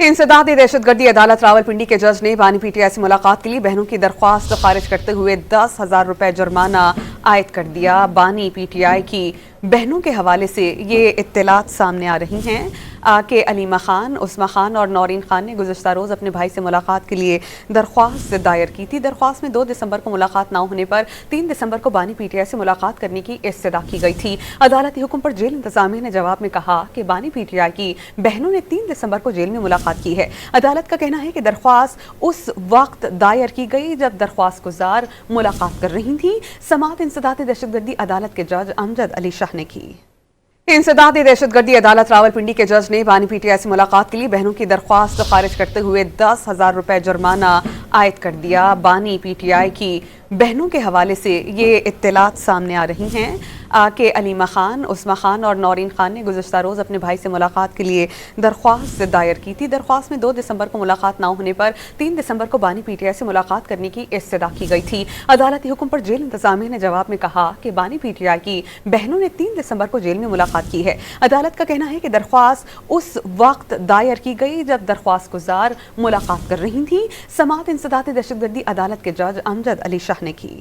इंसदादी दहशतगर्दी अदालत रावलपिंडी के जज ने बानी पीटीआई से मुलाकात के लिए बहनों की दरख्वास्त खारिज करते हुए 10,000 रुपए जुर्माना आयद कर दिया। बानी पीटीआई की बहनों के हवाले से ये इत्तलात सामने आ रही हैं कि अलीमा खान, उस्मा खान और नौरीन खान ने गुज़श्ता रोज़ अपने भाई से मुलाकात के लिए दरख्वास्त दायर की थी। दरख्वास्त में 2 दिसंबर को मुलाकात ना होने पर 3 दिसंबर को बानी पीटीआई से मुलाकात करने की इस्तदा की गई थी। अदालती हुक्म पर जेल इंतजामिया ने जवाब में कहा कि बानी पीटीआई की बहनों ने 3 दिसंबर को जेल में मुलाकात की है। अदालत का कहना है कि दरख्वास्त उस वक्त दायर की गई जब दरख्वास्त गुजार मुलाकात कर रही थी। समाअत इंसदादी दहशतगर्दी अदालत के जज अमजद अली शाह ने की। इंसदादी दहशतगर्दी अदालत रावलपिंडी के जज ने बानी पीटीआई से मुलाकात के लिए बहनों की दरख्वास्त खारिज करते हुए 10,000 रुपए जुर्माना आयद कर दिया। बानी पीटीआई की बहनों के हवाले से ये इत्तलात सामने आ रही हैं कि अलीमा खान, उस्मा खान और नौरीन खान ने गुज़श्ता रोज़ अपने भाई से मुलाकात के लिए दरख्वास्त दायर की थी। दरख्वास्त में 2 दिसंबर को मुलाकात ना होने पर 3 दिसंबर को बानी पीटीआई से मुलाकात करने की इस्तदा की गई थी। अदालती हुक्म पर जेल इंतजामिया ने जवाब में कहा कि बानी पीटीआई की बहनों ने 3 दिसंबर को जेल में मुलाकात की है। अदालत का कहना है कि दरख्वास्त उस वक्त दायर की गई जब दरख्वास्त गुजार मुलाकात कर रही थी। समाअत इंसदादी दहशतगर्दी अदालत के जज अमजद अली शाह ने की।